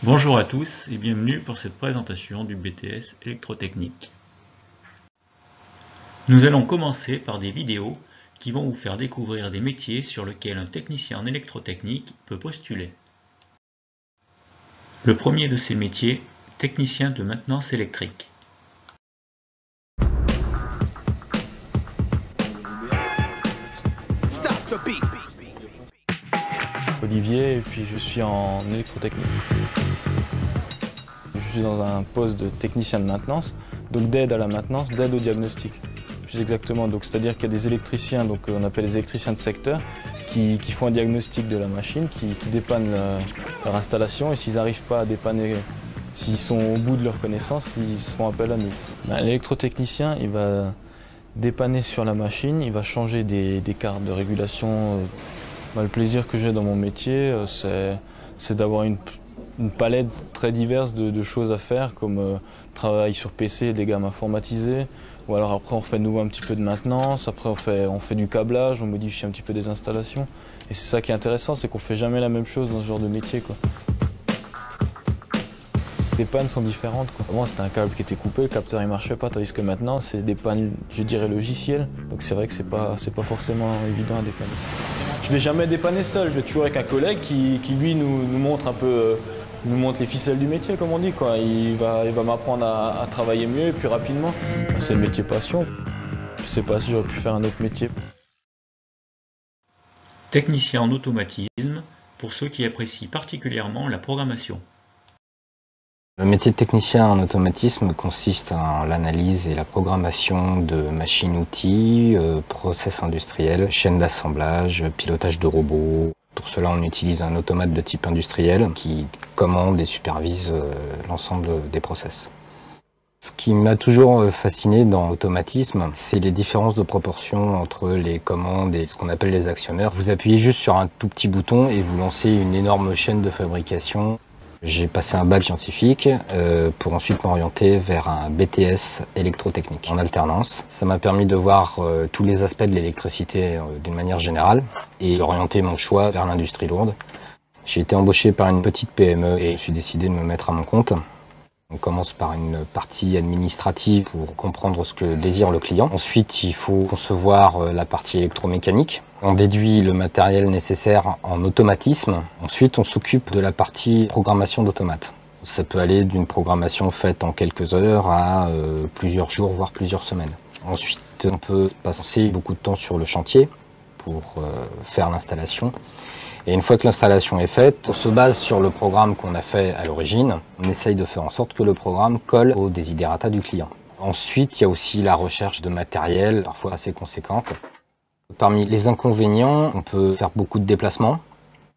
Bonjour à tous et bienvenue pour cette présentation du BTS électrotechnique. Nous allons commencer par des vidéos qui vont vous faire découvrir des métiers sur lesquels un technicien en électrotechnique peut postuler. Le premier de ces métiers, technicien de maintenance électrique. Olivier et puis je suis en électrotechnique. Je suis dans un poste de technicien de maintenance, donc d'aide à la maintenance, d'aide au diagnostic. Plus exactement, donc c'est-à-dire qu'il y a des électriciens, donc on appelle les électriciens de secteur, qui font un diagnostic de la machine, qui dépannent leur installation et s'ils n'arrivent pas à dépanner, s'ils sont au bout de leur connaissance, ils se font appel à nous. L'électrotechnicien, il va dépanner sur la machine, il va changer des cartes de régulation. Le plaisir que j'ai dans mon métier, c'est d'avoir une palette très diverse de choses à faire, comme travail sur PC, des gammes informatisées, ou alors après on fait de nouveau un petit peu de maintenance, après on fait du câblage, on modifie un petit peu des installations. Et c'est ça qui est intéressant, c'est qu'on fait jamais la même chose dans ce genre de métier, quoi. Les pannes sont différentes, quoi. Avant c'était un câble qui était coupé, le capteur il marchait pas, tandis que maintenant c'est des pannes, je dirais, logicielles. Donc c'est vrai que c'est pas forcément évident à dépanner. Je vais jamais dépanner seul, je vais toujours avec un collègue qui lui nous montre un peu, nous montre les ficelles du métier, comme on dit, quoi. Il va m'apprendre à travailler mieux et plus rapidement. C'est le métier passion. Je sais pas si j'aurais pu faire un autre métier. Technicien en automatisme pour ceux qui apprécient particulièrement la programmation. Le métier de technicien en automatisme consiste en l'analyse et la programmation de machines-outils, process industriels, chaînes d'assemblage, pilotage de robots. Pour cela, on utilise un automate de type industriel qui commande et supervise l'ensemble des process. Ce qui m'a toujours fasciné dans l'automatisme, c'est les différences de proportion entre les commandes et ce qu'on appelle les actionneurs. Vous appuyez juste sur un tout petit bouton et vous lancez une énorme chaîne de fabrication. J'ai passé un bac scientifique pour ensuite m'orienter vers un BTS électrotechnique en alternance. Ça m'a permis de voir tous les aspects de l'électricité d'une manière générale et d'orienter mon choix vers l'industrie lourde. J'ai été embauché par une petite PME et je suis décidé de me mettre à mon compte. On commence par une partie administrative pour comprendre ce que désire le client. Ensuite, il faut concevoir la partie électromécanique. On déduit le matériel nécessaire en automatisme. Ensuite, on s'occupe de la partie programmation d'automate. Ça peut aller d'une programmation faite en quelques heures à plusieurs jours, voire plusieurs semaines. Ensuite, on peut passer beaucoup de temps sur le chantier pour faire l'installation. Et une fois que l'installation est faite, on se base sur le programme qu'on a fait à l'origine. On essaye de faire en sorte que le programme colle aux desiderata du client. Ensuite, il y a aussi la recherche de matériel, parfois assez conséquente. Parmi les inconvénients, on peut faire beaucoup de déplacements.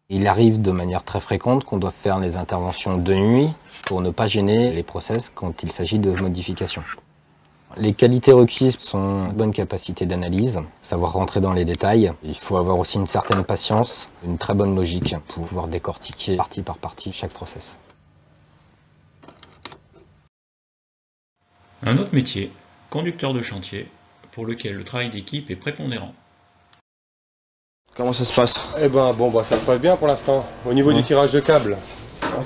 Il arrive de manière très fréquente qu'on doit faire les interventions de nuit pour ne pas gêner les process quand il s'agit de modifications. Les qualités requises sont une bonne capacité d'analyse, savoir rentrer dans les détails. Il faut avoir aussi une certaine patience, une très bonne logique pour pouvoir décortiquer partie par partie chaque process. Un autre métier, conducteur de chantier, pour lequel le travail d'équipe est prépondérant. Comment ça se passe? Ça se passe bien pour l'instant. Au niveau du tirage de câbles.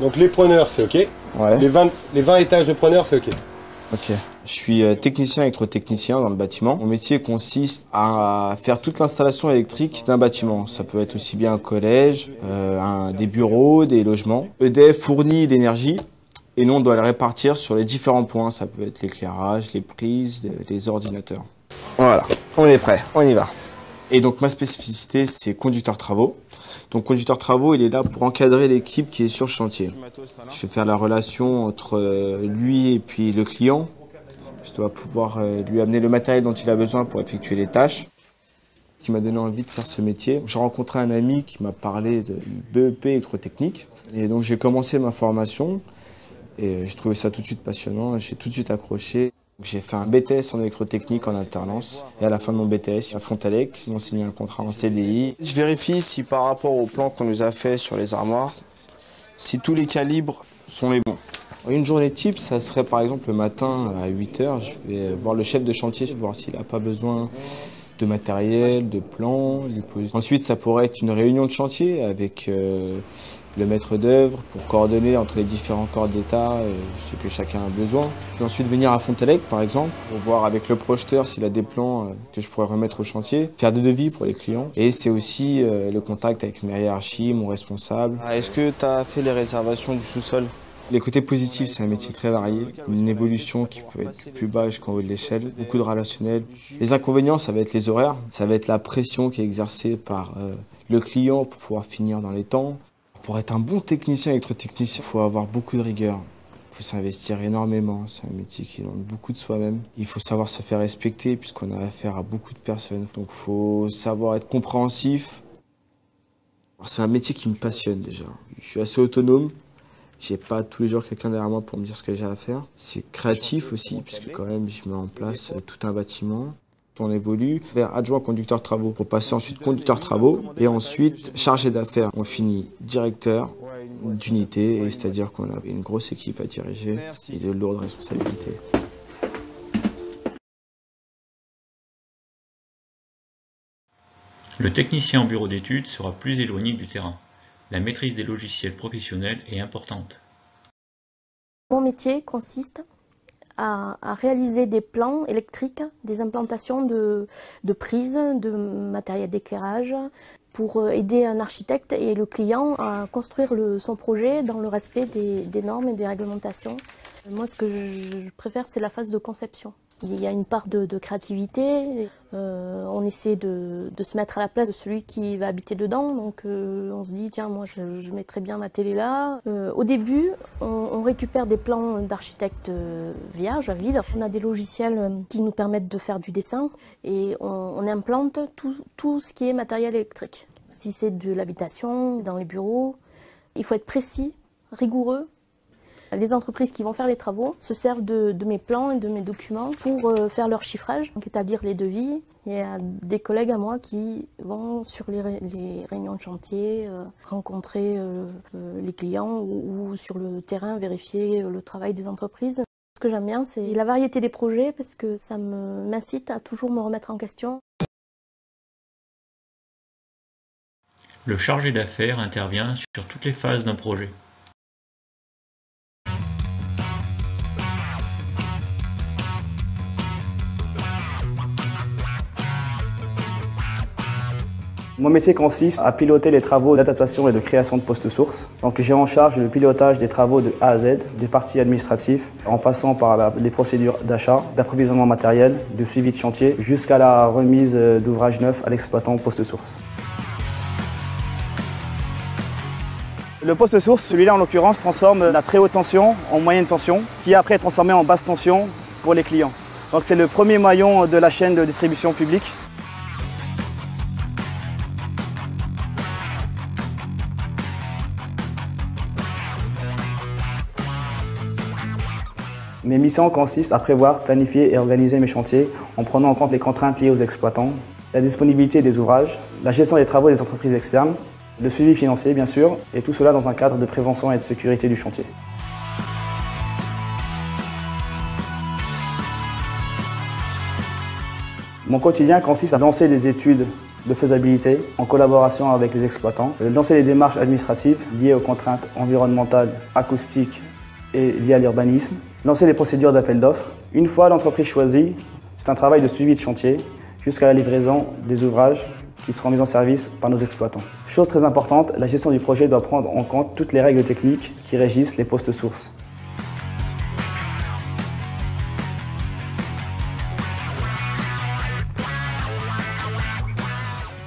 Donc les preneurs, c'est OK. Ouais. Les 20 étages de preneurs, c'est OK. Ok. Je suis technicien électrotechnicien dans le bâtiment. Mon métier consiste à faire toute l'installation électrique d'un bâtiment. Ça peut être aussi bien un collège, des bureaux, des logements. EDF fournit l'énergie et nous on doit la répartir sur les différents points. Ça peut être l'éclairage, les prises, les ordinateurs. Voilà, on est prêt, on y va. Et donc ma spécificité c'est conducteur travaux. Donc conducteur travaux, il est là pour encadrer l'équipe qui est sur le chantier. Je vais faire la relation entre lui et puis le client. Je dois pouvoir lui amener le matériel dont il a besoin pour effectuer les tâches. Ce qui m'a donné envie de faire ce métier. J'ai rencontré un ami qui m'a parlé du BEP électrotechnique. Et donc j'ai commencé ma formation et j'ai trouvé ça tout de suite passionnant. J'ai tout de suite accroché. J'ai fait un BTS en électrotechnique en alternance et à la fin de mon BTS, à Frontalex, ils m'ont signé un contrat en CDI. Je vérifie si par rapport au plan qu'on nous a fait sur les armoires, si tous les calibres sont les bons. Une journée type, ça serait par exemple le matin à 8 h, je vais voir le chef de chantier, voir s'il n'a pas besoin de matériel, de plans. Ensuite, ça pourrait être une réunion de chantier avec le maître d'œuvre pour coordonner entre les différents corps d'État ce que chacun a besoin. Puis ensuite venir à Fontelec par exemple pour voir avec le projeteur s'il a des plans que je pourrais remettre au chantier, faire des devis pour les clients. Et c'est aussi le contact avec ma hiérarchie, mon responsable. Est-ce que tu as fait les réservations du sous-sol? Les côtés positifs, c'est un métier très varié, une évolution qui peut être plus bas jusqu'en haut de l'échelle, beaucoup de relationnel. Les inconvénients, ça va être les horaires, ça va être la pression qui est exercée par le client pour pouvoir finir dans les temps. Pour être un bon technicien, électrotechnicien, il faut avoir beaucoup de rigueur. Il faut s'investir énormément, c'est un métier qui demande beaucoup de soi-même. Il faut savoir se faire respecter puisqu'on a affaire à beaucoup de personnes. Donc il faut savoir être compréhensif. C'est un métier qui me passionne déjà. Je suis assez autonome. J'ai pas tous les jours quelqu'un derrière moi pour me dire ce que j'ai à faire. C'est créatif aussi, puisque quand même je mets en place tout un bâtiment. On évolue vers adjoint conducteur travaux pour passer ensuite conducteur travaux et ensuite chargé d'affaires. On finit directeur d'unité, c'est-à-dire qu'on a une grosse équipe à diriger et de lourdes responsabilités. Le technicien en bureau d'études sera plus éloigné du terrain. La maîtrise des logiciels professionnels est importante. Mon métier consiste à réaliser des plans électriques, des implantations de prises, de matériel d'éclairage, pour aider un architecte et le client à construire son projet dans le respect des normes et des réglementations. Moi, ce que je préfère, c'est la phase de conception. Il y a une part de créativité, on essaie de se mettre à la place de celui qui va habiter dedans, donc on se dit tiens moi je mettrais bien ma télé là. Au début on récupère des plans d'architecte vierges, vides, on a des logiciels qui nous permettent de faire du dessin et on implante tout ce qui est matériel électrique. Si c'est de l'habitation, dans les bureaux, il faut être précis, rigoureux. Les entreprises qui vont faire les travaux se servent de mes plans et de mes documents pour faire leur chiffrage, donc établir les devis. Il y a des collègues à moi qui vont sur les réunions de chantier, rencontrer les clients ou sur le terrain vérifier le travail des entreprises. Ce que j'aime bien, c'est la variété des projets parce que ça m'incite à toujours me remettre en question. Le chargé d'affaires intervient sur toutes les phases d'un projet. Mon métier consiste à piloter les travaux d'adaptation et de création de postes sources. Donc j'ai en charge le pilotage des travaux de A à Z, des parties administratives, en passant par les procédures d'achat, d'approvisionnement matériel, de suivi de chantier, jusqu'à la remise d'ouvrages neufs à l'exploitant poste source. Le poste source, celui-là en l'occurrence, transforme la très haute tension en moyenne tension, qui après est transformée en basse tension pour les clients. Donc c'est le premier maillon de la chaîne de distribution publique. Mes missions consistent à prévoir, planifier et organiser mes chantiers en prenant en compte les contraintes liées aux exploitants, la disponibilité des ouvrages, la gestion des travaux des entreprises externes, le suivi financier bien sûr, et tout cela dans un cadre de prévention et de sécurité du chantier. Mon quotidien consiste à lancer des études de faisabilité en collaboration avec les exploitants, lancer les démarches administratives liées aux contraintes environnementales, acoustiques et liées à l'urbanisme, lancer les procédures d'appel d'offres. Une fois l'entreprise choisie, c'est un travail de suivi de chantier jusqu'à la livraison des ouvrages qui seront mis en service par nos exploitants. Chose très importante, la gestion du projet doit prendre en compte toutes les règles techniques qui régissent les postes sources.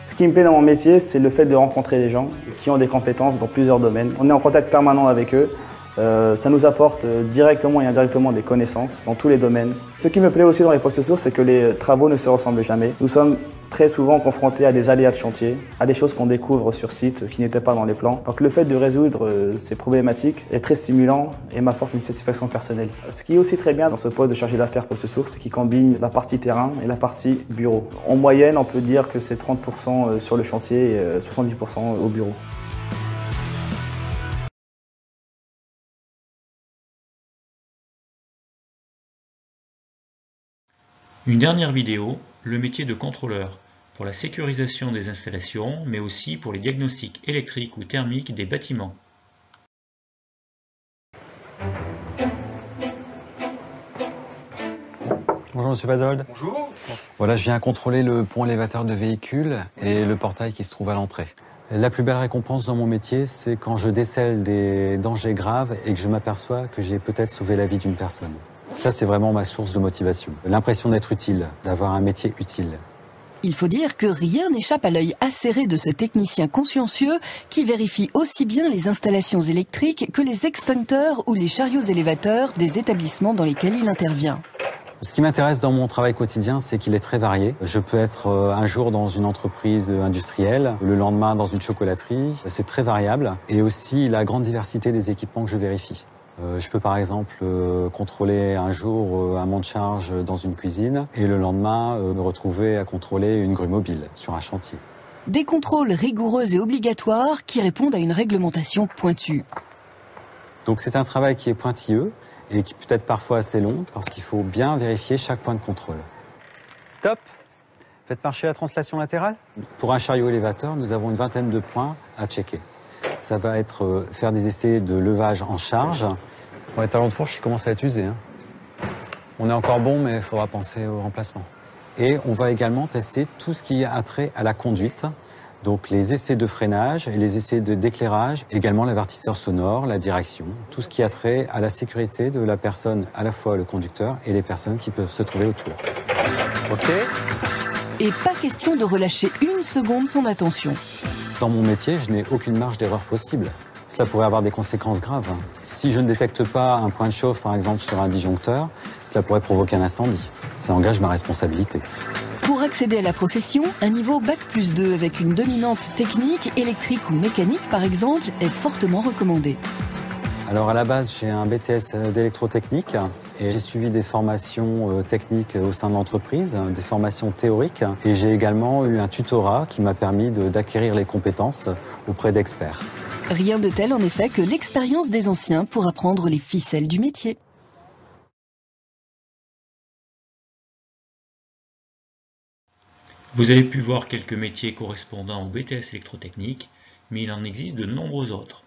Ce qui me plaît dans mon métier, c'est le fait de rencontrer des gens qui ont des compétences dans plusieurs domaines. On est en contact permanent avec eux. Ça nous apporte directement et indirectement des connaissances dans tous les domaines. Ce qui me plaît aussi dans les postes sources, c'est que les travaux ne se ressemblent jamais. Nous sommes très souvent confrontés à des aléas de chantier, à des choses qu'on découvre sur site qui n'étaient pas dans les plans. Donc le fait de résoudre ces problématiques est très stimulant et m'apporte une satisfaction personnelle. Ce qui est aussi très bien dans ce poste de chargé d'affaires poste source, c'est qu'il combine la partie terrain et la partie bureau. En moyenne, on peut dire que c'est 30% sur le chantier et 70% au bureau. Une dernière vidéo, le métier de contrôleur, pour la sécurisation des installations, mais aussi pour les diagnostics électriques ou thermiques des bâtiments. Bonjour Monsieur Pazold. Bonjour. Voilà, je viens contrôler le pont élévateur de véhicules et le portail qui se trouve à l'entrée. La plus belle récompense dans mon métier, c'est quand je décèle des dangers graves et que je m'aperçois que j'ai peut-être sauvé la vie d'une personne. Ça, c'est vraiment ma source de motivation. L'impression d'être utile, d'avoir un métier utile. Il faut dire que rien n'échappe à l'œil acéré de ce technicien consciencieux qui vérifie aussi bien les installations électriques que les extincteurs ou les chariots élévateurs des établissements dans lesquels il intervient. Ce qui m'intéresse dans mon travail quotidien, c'est qu'il est très varié. Je peux être un jour dans une entreprise industrielle, le lendemain dans une chocolaterie. C'est très variable. Et aussi la grande diversité des équipements que je vérifie. Je peux par exemple contrôler un jour un monte-charge dans une cuisine et le lendemain me retrouver à contrôler une grue mobile sur un chantier. Des contrôles rigoureux et obligatoires qui répondent à une réglementation pointue. Donc c'est un travail qui est pointilleux et qui peut être parfois assez long parce qu'il faut bien vérifier chaque point de contrôle. Stop! Faites marcher la translation latérale. Pour un chariot élévateur, nous avons une vingtaine de points à checker. Ça va être faire des essais de levage en charge. Bon, les talons de fourche, ils commencent à être usés. On est encore bon, mais il faudra penser au remplacement. Et on va également tester tout ce qui a trait à la conduite. Donc les essais de freinage et les essais d'éclairage, également l'avertisseur sonore, la direction, tout ce qui a trait à la sécurité de la personne, à la fois le conducteur et les personnes qui peuvent se trouver autour. OK ? Et pas question de relâcher une seconde son attention. Dans mon métier, je n'ai aucune marge d'erreur possible. Ça pourrait avoir des conséquences graves. Si je ne détecte pas un point de chauffe, par exemple, sur un disjoncteur, ça pourrait provoquer un incendie. Ça engage ma responsabilité. Pour accéder à la profession, un niveau Bac+2 avec une dominante technique, électrique ou mécanique par exemple, est fortement recommandé. Alors à la base, j'ai un BTS d'électrotechnique et j'ai suivi des formations techniques au sein de l'entreprise, des formations théoriques. Et j'ai également eu un tutorat qui m'a permis d'acquérir les compétences auprès d'experts. Rien de tel en effet que l'expérience des anciens pour apprendre les ficelles du métier. Vous avez pu voir quelques métiers correspondant au BTS électrotechnique, mais il en existe de nombreux autres.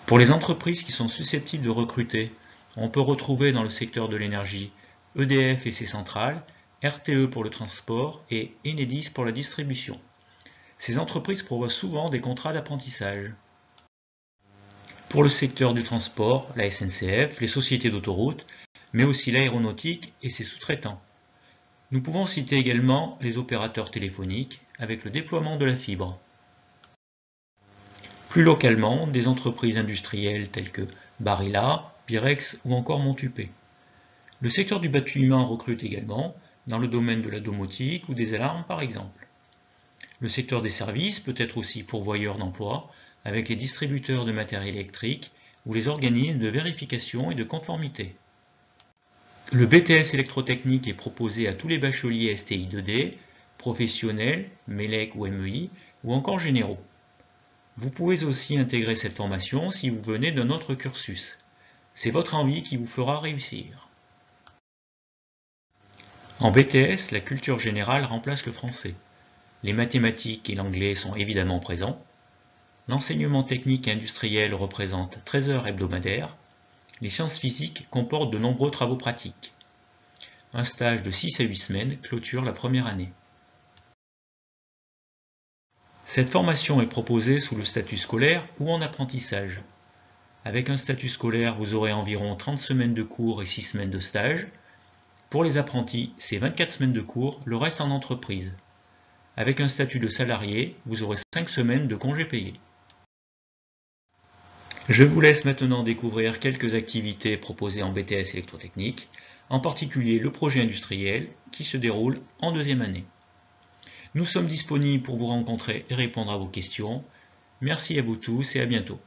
Pour les entreprises qui sont susceptibles de recruter, on peut retrouver dans le secteur de l'énergie EDF et ses centrales, RTE pour le transport et Enedis pour la distribution. Ces entreprises proposent souvent des contrats d'apprentissage. Pour le secteur du transport, la SNCF, les sociétés d'autoroutes, mais aussi l'aéronautique et ses sous-traitants. Nous pouvons citer également les opérateurs téléphoniques avec le déploiement de la fibre. Plus localement, des entreprises industrielles telles que Barilla, Pyrex ou encore Montupet. Le secteur du bâtiment recrute également dans le domaine de la domotique ou des alarmes par exemple. Le secteur des services peut être aussi pourvoyeur d'emploi avec les distributeurs de matériel électrique ou les organismes de vérification et de conformité. Le BTS électrotechnique est proposé à tous les bacheliers STI 2D, professionnels, MELEC ou MEI, ou encore généraux. Vous pouvez aussi intégrer cette formation si vous venez d'un autre cursus. C'est votre envie qui vous fera réussir. En BTS, la culture générale remplace le français. Les mathématiques et l'anglais sont évidemment présents. L'enseignement technique et industriel représente 13 heures hebdomadaires. Les sciences physiques comportent de nombreux travaux pratiques. Un stage de 6 à 8 semaines clôture la première année. Cette formation est proposée sous le statut scolaire ou en apprentissage. Avec un statut scolaire, vous aurez environ 30 semaines de cours et 6 semaines de stage. Pour les apprentis, c'est 24 semaines de cours, le reste en entreprise. Avec un statut de salarié, vous aurez 5 semaines de congés payés. Je vous laisse maintenant découvrir quelques activités proposées en BTS électrotechnique, en particulier le projet industriel qui se déroule en deuxième année. Nous sommes disponibles pour vous rencontrer et répondre à vos questions. Merci à vous tous et à bientôt.